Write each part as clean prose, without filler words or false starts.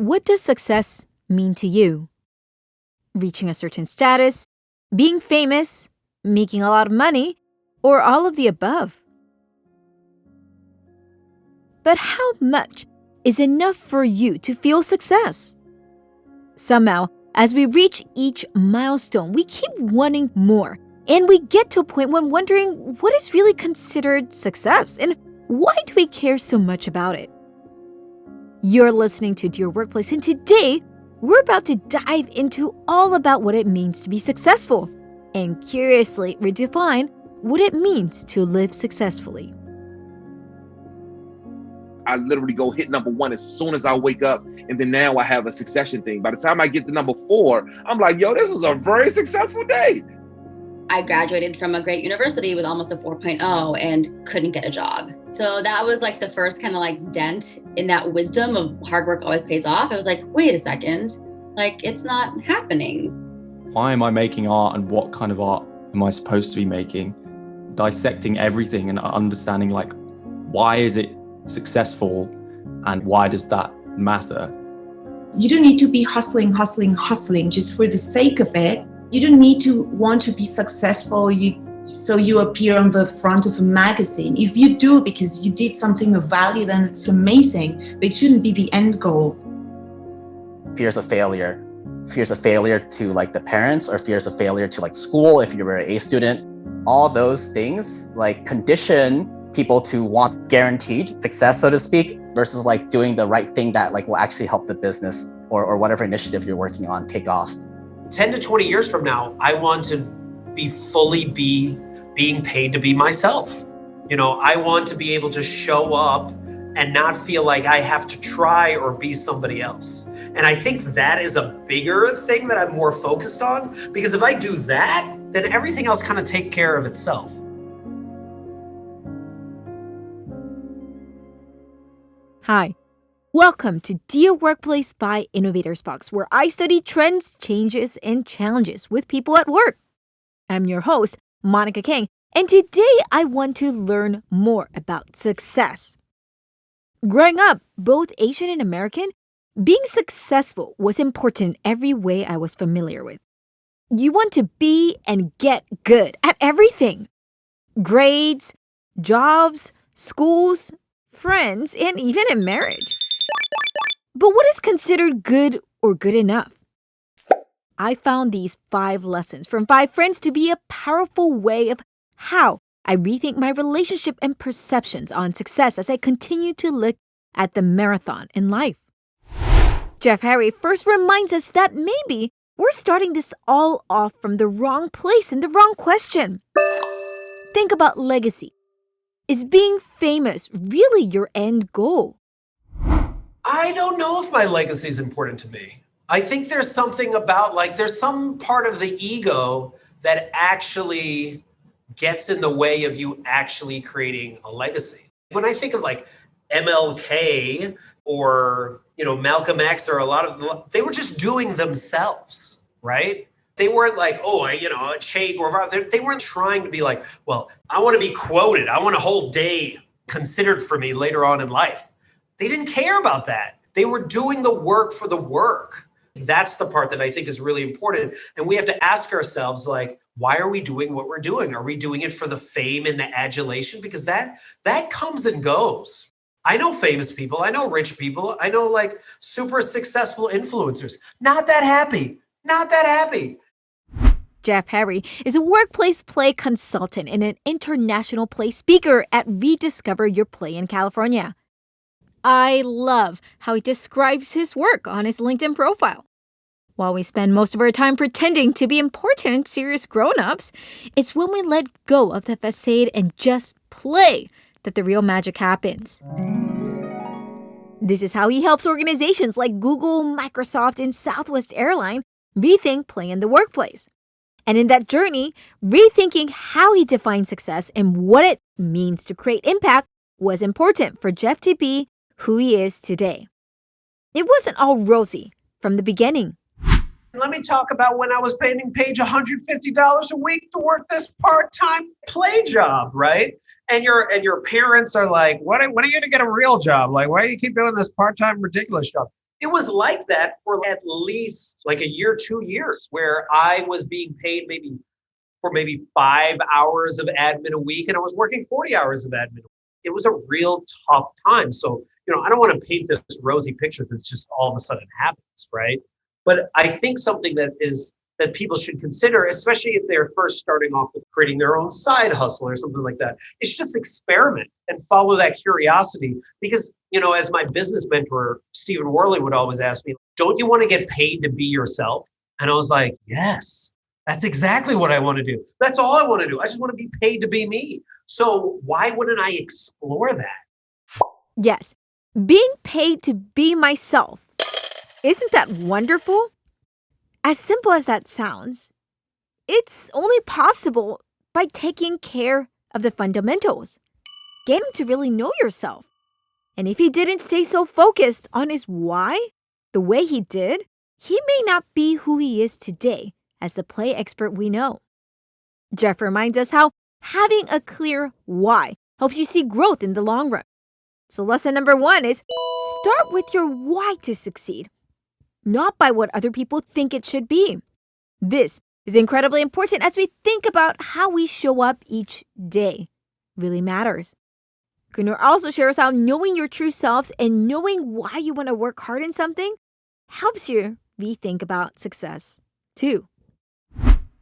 What does success mean to you? Reaching a certain status, being famous, making a lot of money, or all of the above? But how much is enough for you to feel success? Somehow, as we reach each milestone, we keep wanting more, and we get to a point when wondering what is really considered success and why do we care so much about it? You're listening to Dear Workplace, and today we're about to dive into all about what it means to be successful and curiously redefine what it means to live successfully. I literally go hit number 1 as soon as I wake up. And then now I have a succession thing. By the time I get to number 4, I'm like, yo, this is a very successful day. I graduated from a great university with almost a 4.0 and couldn't get a job. So that was like the first kind of like dent in that wisdom of hard work always pays off. I was like, wait a second, like it's not happening. Why am I making art and what kind of art am I supposed to be making? Dissecting everything and understanding like, why is it successful and why does that matter? You don't need to be hustling just for the sake of it. You don't need to want to be successful so you appear on the front of a magazine. If you do because you did something of value, then it's amazing, but it shouldn't be the end goal. Fears of failure to like the parents, or fears of failure to like school if you were an A student. All those things like condition people to want guaranteed success, so to speak, versus like doing the right thing that like will actually help the business or whatever initiative you're working on take off. 10 to 20 years from now, I want to be being paid to be myself. You know, I want to be able to show up and not feel like I have to try or be somebody else. And I think that is a bigger thing that I'm more focused on, because if I do that, then everything else kind of takes care of itself. Hi, welcome to Dear Workplace by Innovators Box, where I study trends, changes, and challenges with people at work. I'm your host, Monica King, and today I want to learn more about success. Growing up, both Asian and American, being successful was important in every way I was familiar with. You want to be and get good at everything. Grades, jobs, schools, friends, and even in marriage. But what is considered good or good enough? I found these 5 lessons from 5 friends to be a powerful way of how I rethink my relationship and perceptions on success as I continue to look at the marathon in life. Jeff Harry first reminds us that maybe we're starting this all off from the wrong place and the wrong question. Think about legacy. Is being famous really your end goal? I don't know if my legacy is important to me. I think there's something about like, there's some part of the ego that actually gets in the way of you actually creating a legacy. When I think of like MLK or, Malcolm X or they were just doing themselves, right? They weren't like, a Che Guevara. They weren't trying to be like, well, I want to be quoted. I want a whole day considered for me later on in life. They didn't care about that. They were doing the work for the work. That's the part that I think is really important. And we have to ask ourselves, like, why are we doing what we're doing? Are we doing it for the fame and the adulation? Because that comes and goes. I know famous people. I know rich people. I know like super successful influencers. Not that happy. Jeff Harry is a workplace play consultant and an international play speaker at Rediscover Your Play in California. I love how he describes his work on his LinkedIn profile. While we spend most of our time pretending to be important, serious grown-ups, it's when we let go of the facade and just play that the real magic happens. This is how he helps organizations like Google, Microsoft, and Southwest Airlines rethink play in the workplace. And in that journey, rethinking how he defines success and what it means to create impact was important for Jeff to be who he is today. It wasn't all rosy from the beginning. Let me talk about when I was paying Paige $150 a week to work this part-time play job, right? And your parents are like, when are you going to get a real job? Like, why do you keep doing this part-time ridiculous job? It was like that for at least like a year, 2 years, where I was being paid maybe 5 hours of admin a week, and I was working 40 hours of admin a week. It was a real tough time. So, I don't want to paint this rosy picture that's just all of a sudden happens, right? But I think something that people should consider, especially if they're first starting off with creating their own side hustle or something like that, is just experiment and follow that curiosity. Because, as my business mentor, Stephen Worley, would always ask me, don't you want to get paid to be yourself? And I was like, yes, that's exactly what I want to do. That's all I want to do. I just want to be paid to be me. So why wouldn't I explore that? Yes, being paid to be myself. Isn't that wonderful? As simple as that sounds, it's only possible by taking care of the fundamentals, getting to really know yourself. And if he didn't stay so focused on his why the way he did, he may not be who he is today as the play expert we know. Jeff reminds us how having a clear why helps you see growth in the long run. So lesson number 1 is start with your why to succeed, not by what other people think it should be. This is incredibly important as we think about how we show up each day. Really matters. Kunal also shares how knowing your true selves and knowing why you want to work hard in something helps you rethink about success too.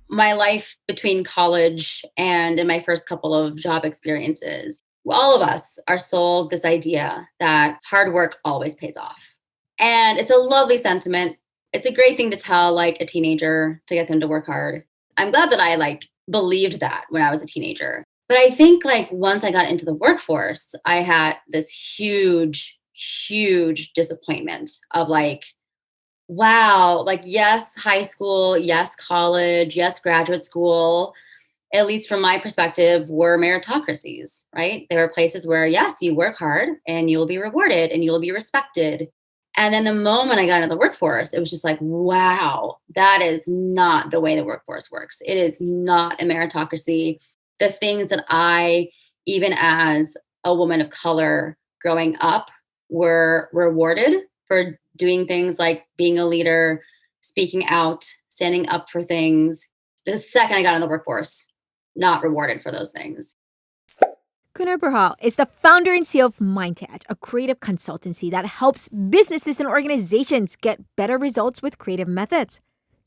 My life between college and in my first couple of job experiences, all of us are sold this idea that hard work always pays off. And it's a lovely sentiment. It's a great thing to tell like a teenager to get them to work hard. I'm glad that I believed that when I was a teenager. But I think once I got into the workforce, I had this huge, huge disappointment of wow, yes, high school, yes, college, yes, graduate school, at least from my perspective, were meritocracies, right? There are places where, yes, you work hard and you'll be rewarded and you'll be respected. And then the moment I got into the workforce, it was just wow, that is not the way the workforce works. It is not a meritocracy. The things that I, even as a woman of color growing up, were rewarded for doing things like being a leader, speaking out, standing up for things. The second I got in the workforce, not rewarded for those things. Kunal Berhal is the founder and CEO of MindTouch, a creative consultancy that helps businesses and organizations get better results with creative methods.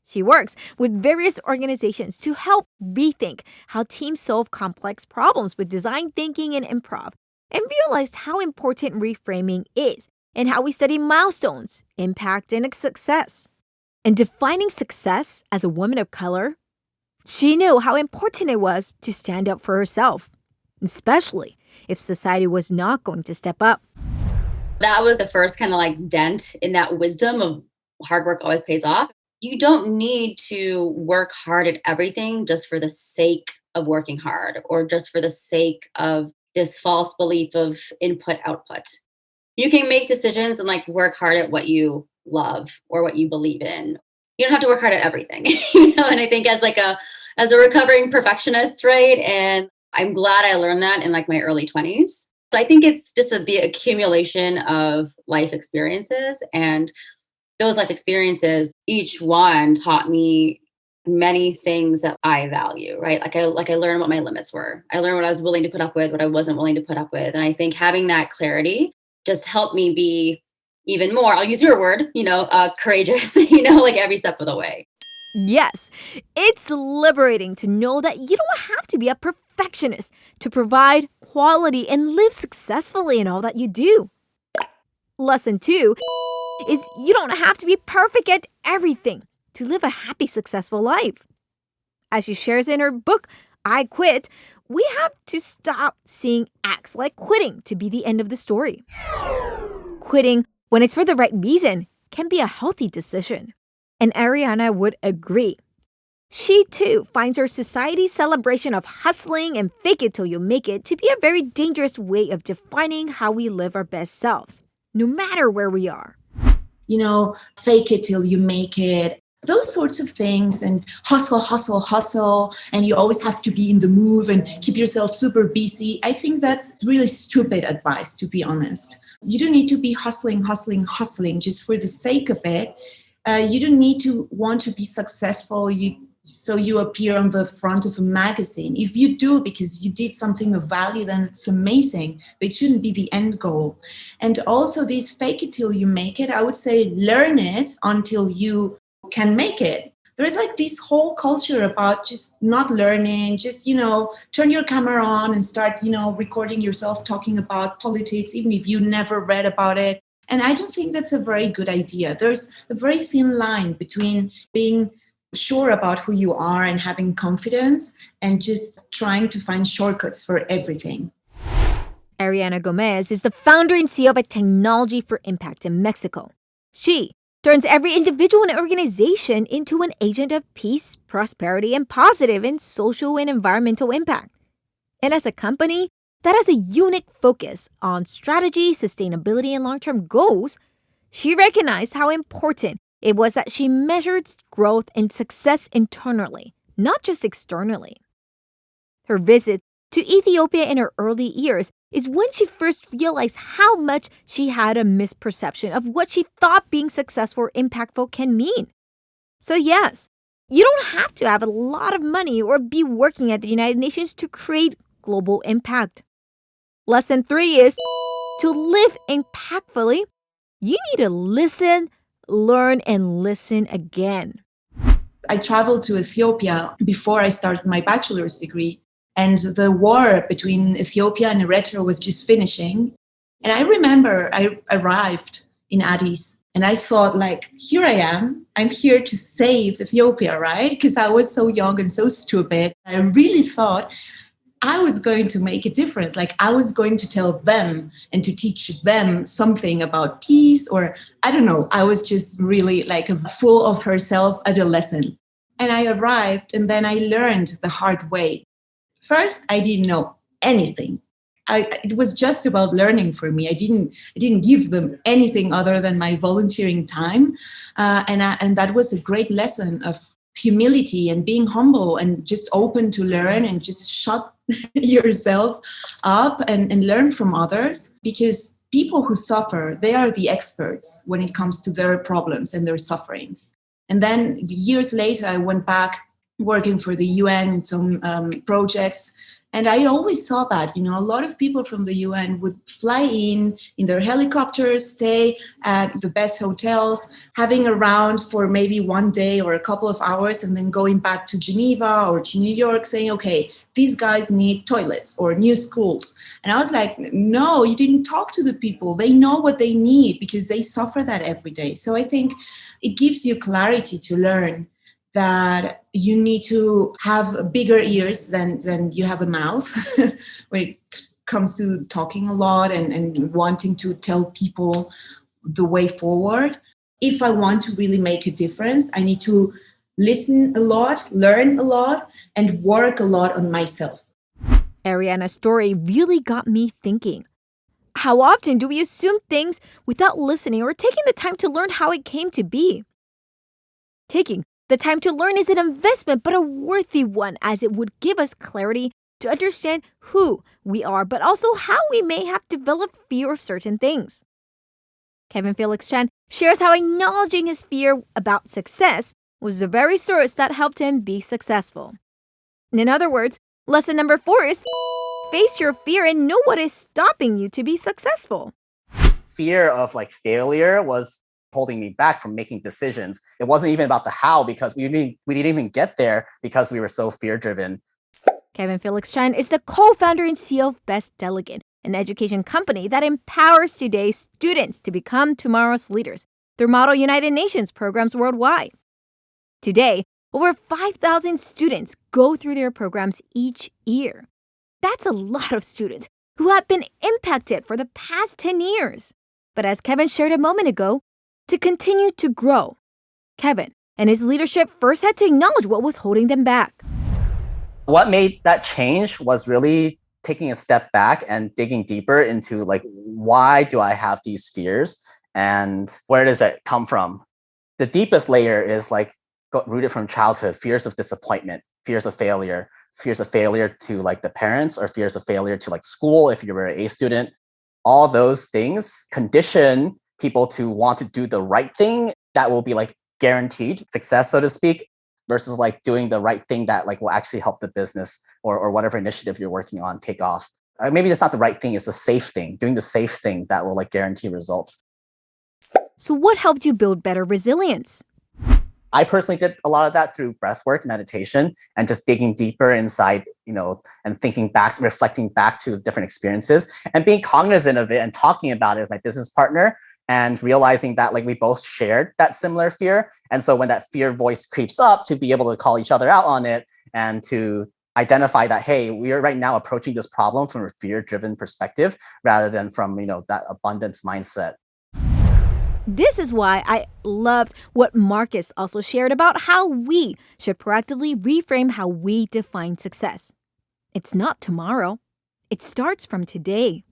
She works with various organizations to help rethink how teams solve complex problems with design thinking and improv, and realized how important reframing is and how we study milestones, impact, and success. In defining success as a woman of color, she knew how important it was to stand up for herself, especially if society was not going to step up. That was the first kind of dent in that wisdom of hard work always pays off. You don't need to work hard at everything just for the sake of working hard or just for the sake of this false belief of input-output. You can make decisions and work hard at what you love or what you believe in. You don't have to work hard at everything, and I think as a recovering perfectionist, right? And I'm glad I learned that in my early 20s. So I think it's just the accumulation of life experiences, and those life experiences, each one taught me many things that I value, right? I learned what my limits were. I learned what I was willing to put up with, what I wasn't willing to put up with. And I think having that clarity just helped me be even more, I'll use your word, courageous, every step of the way. Yes, it's liberating to know that you don't have to be a perfectionist to provide quality and live successfully in all that you do. Lesson 2 is you don't have to be perfect at everything to live a happy, successful life. As she shares in her book, I Quit, we have to stop seeing acts like quitting to be the end of the story. Quitting, when it's for the right reason, can be a healthy decision. And Ariana would agree. She, too, finds her society's celebration of hustling and fake it till you make it to be a very dangerous way of defining how we live our best selves, no matter where we are. Fake it till you make it. Those sorts of things, and hustle, and you always have to be in the move and keep yourself super busy. I think that's really stupid advice, to be honest. You don't need to be hustling just for the sake of it. You don't need to want to be successful. So you appear on the front of a magazine. If you do because you did something of value, then it's amazing, but it shouldn't be the end goal. And also this fake it till you make it, I would say learn it until you can make it. There is like this whole culture about just not learning, just, turn your camera on and start, recording yourself talking about politics, even if you never read about it. And I don't think that's a very good idea. There's a very thin line between being sure about who you are and having confidence and just trying to find shortcuts for everything. Ariana Gomez is the founder and CEO of a technology for impact in Mexico. She turns every individual and organization into an agent of peace, prosperity, and positive and social and environmental impact. And as a company that has a unique focus on strategy, sustainability, and long-term goals, she recognized how important it was that she measured growth and success internally, not just externally. Her visit to Ethiopia in her early years is when she first realized how much she had a misperception of what she thought being successful or impactful can mean. So yes, you don't have to have a lot of money or be working at the United Nations to create global impact. Lesson 3 is to live impactfully, you need to listen, learn, and listen again. I traveled to Ethiopia before I started my bachelor's degree, and the war between Ethiopia and Eritrea was just finishing. And I remember I arrived in Addis and I thought, like, here I am. I'm here to save Ethiopia, right? Because I was so young and so stupid. I really thought I was going to make a difference. Like I was going to tell them and to teach them something about peace, or I don't know. I was just really like full of herself adolescent. And I arrived and then I learned the hard way. First, I didn't know anything. It was just about learning for me. I didn't give them anything other than my volunteering time. And that was a great lesson of humility and being humble and just open to learn and just shut yourself up and learn from others, because people who suffer, they are the experts when it comes to their problems and their sufferings. And then years later, I went back working for the UN in some projects. And I always saw that, a lot of people from the UN would fly in their helicopters, stay at the best hotels, having around for maybe one day or a couple of hours, and then going back to Geneva or to New York saying, okay, these guys need toilets or new schools. And I was like, no, you didn't talk to the people. They know what they need because they suffer that every day. So I think it gives you clarity to learn that you need to have bigger ears than you have a mouth when it comes to talking a lot and wanting to tell people the way forward. If I want to really make a difference, I need to listen a lot, learn a lot, and work a lot on myself. Ariana's story really got me thinking. How often do we assume things without listening or taking the time to learn how it came to be? Taking the time to learn is an investment, but a worthy one, as it would give us clarity to understand who we are, but also how we may have developed fear of certain things. Kevin Felix Chan shares how acknowledging his fear about success was the very source that helped him be successful. In other words, lesson number 4 is face your fear and know what is stopping you to be successful. Fear of failure was holding me back from making decisions. It wasn't even about the how, because we didn't even get there because we were so fear-driven. Kevin Felix Chan is the co-founder and CEO of Best Delegate, an education company that empowers today's students to become tomorrow's leaders through Model United Nations programs worldwide. Today, over 5,000 students go through their programs each year. That's a lot of students who have been impacted for the past 10 years. But as Kevin shared a moment ago, to continue to grow, Kevin and his leadership first had to acknowledge what was holding them back. What made that change was really taking a step back and digging deeper into why do I have these fears and where does it come from? The deepest layer is rooted from childhood: fears of disappointment, fears of failure to the parents, or fears of failure to school if you were an A student. all those things condition people to want to do the right thing that will be like guaranteed success, so to speak, versus like doing the right thing that like will actually help the business or whatever initiative you're working on take off. Maybe that's not the right thing, it's the safe thing, doing the safe thing that will like guarantee results. So what helped you build better resilience? I personally did a lot of that through breathwork, meditation, and just digging deeper inside, and thinking back, reflecting back to different experiences and being cognizant of it and talking about it with my business partner and realizing that like we both shared that similar fear. And so when that fear voice creeps up, to be able to call each other out on it and to identify that, hey, we are right now approaching this problem from a fear-driven perspective rather than from, that abundance mindset. This is why I loved what Marcus also shared about how we should proactively reframe how we define success. It's not tomorrow. It starts from today.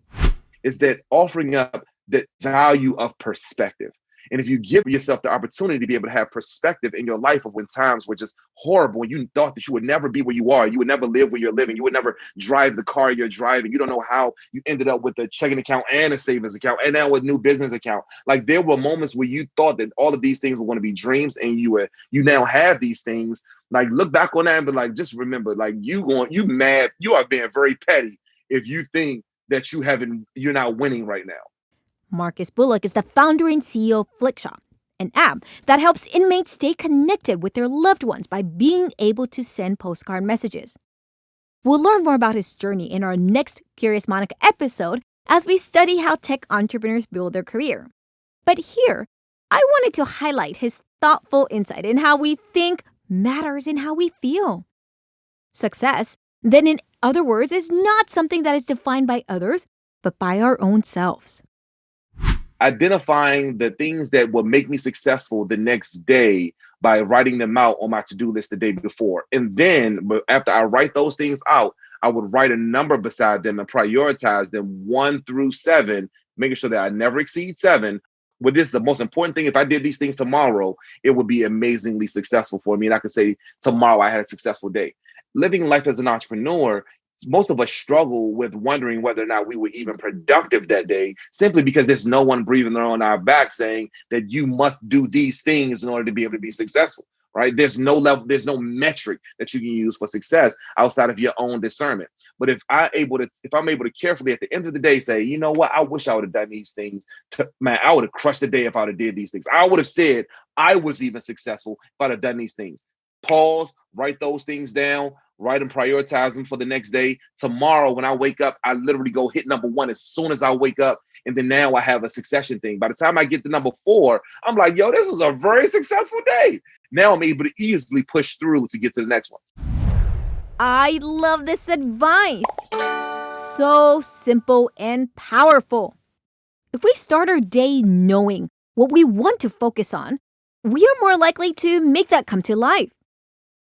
Is that offering up the value of perspective. And if you give yourself the opportunity to be able to have perspective in your life of when times were just horrible, when you thought that you would never be where you are, you would never live where you're living, you would never drive the car you're driving, you don't know how you ended up with a checking account and a savings account and now with a new business account. Like there were moments where you thought that all of these things were going to be dreams and you now have these things. Like look back on that and be like, just remember, like you are being very petty if you think that you're not winning right now. Marcus Bullock is the founder and CEO of Flickshop, an app that helps inmates stay connected with their loved ones by being able to send postcard messages. We'll learn more about his journey in our next Curious Monica episode as we study how tech entrepreneurs build their career. But here, I wanted to highlight his thoughtful insight in how we think matters in how we feel. Success, then in other words, is not something that is defined by others, but by our own selves. Identifying the things that will make me successful the next day by writing them out on my to-do list the day before. And then after I write those things out, I would write a number beside them and prioritize them 1 through 7, making sure that I never exceed 7. But this is the most important thing. If I did these things tomorrow, it would be amazingly successful for me. And I could say tomorrow I had a successful day. Living life as an entrepreneur, most of us struggle with wondering whether or not we were even productive that day, simply because there's no one breathing on our back saying that you must do these things in order to be able to be successful, right? There's no level, there's no metric that you can use for success outside of your own discernment. But if I'm able to carefully at the end of the day say, you know what, I wish I would have done these things. I would have crushed the day if I would have did these things. I would have said I was even successful if I'd have done these things. Pause, write those things down, write and prioritize them for the next day. Tomorrow, when I wake up, I literally go hit number 1 as soon as I wake up. And then now I have a succession thing. By the time I get to number 4, I'm like, yo, this was a very successful day. Now I'm able to easily push through to get to the next one. I love this advice. So simple and powerful. If we start our day knowing what we want to focus on, we are more likely to make that come to life.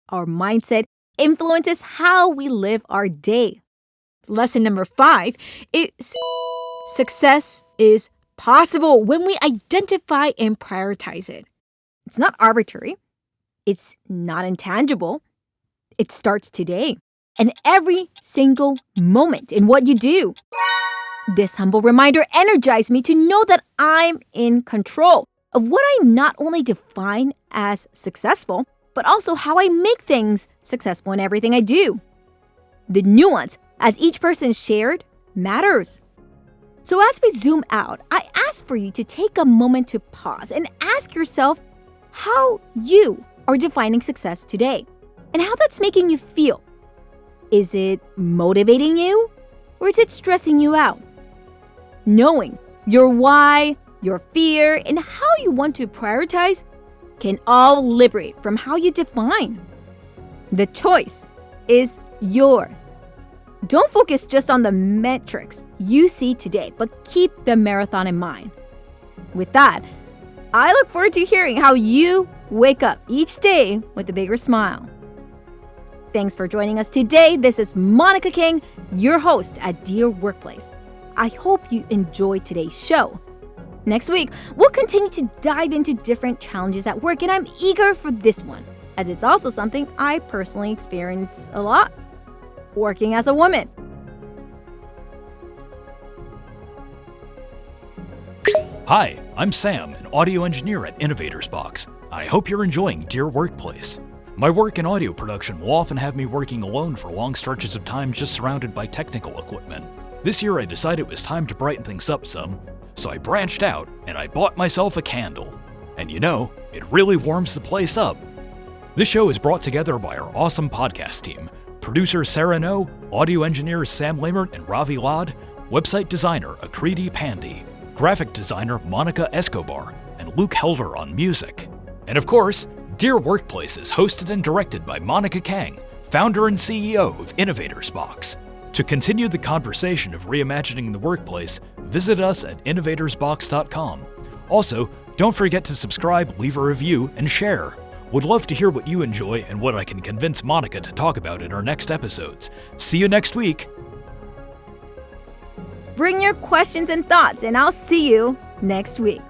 Our mindset influences how we live our day. Lesson number 5 is success is possible when we identify and prioritize it. It's not arbitrary. It's not intangible. It starts today and every single moment in what you do. This humble reminder energized me to know that I'm in control of what I not only define as successful, but also how I make things successful in everything I do. The nuance, as each person shared, matters. So as we zoom out, I ask for you to take a moment to pause and ask yourself how you are defining success today and how that's making you feel. Is it motivating you or is it stressing you out? Knowing your why, your fear, and how you want to prioritize can all liberate from how you define. The choice is yours. Don't focus just on the metrics you see today, but keep the marathon in mind. With that, I look forward to hearing how you wake up each day with a bigger smile. Thanks for joining us today. This is Monica King, your host at Dear Workplace. I hope you enjoyed today's show. Next week, we'll continue to dive into different challenges at work, and I'm eager for this one, as it's also something I personally experience a lot, working as a woman. Hi, I'm Sam, an audio engineer at Innovators Box. I hope you're enjoying Dear Workplace. My work in audio production will often have me working alone for long stretches of time just surrounded by technical equipment. This year I decided it was time to brighten things up some, so I branched out and I bought myself a candle. And you know, it really warms the place up. This show is brought together by our awesome podcast team. Producer Sarah No, audio engineers Sam Lamert and Ravi Lad, website designer Akriti Pandey, graphic designer Monica Escobar, and Luke Helder on music. And of course, Dear Workplace is hosted and directed by Monica Kang, founder and CEO of Innovators Box. To continue the conversation of reimagining the workplace, visit us at innovatorsbox.com. Also, don't forget to subscribe, leave a review, and share. Would love to hear what you enjoy and what I can convince Monica to talk about in our next episodes. See you next week. Bring your questions and thoughts, and I'll see you next week.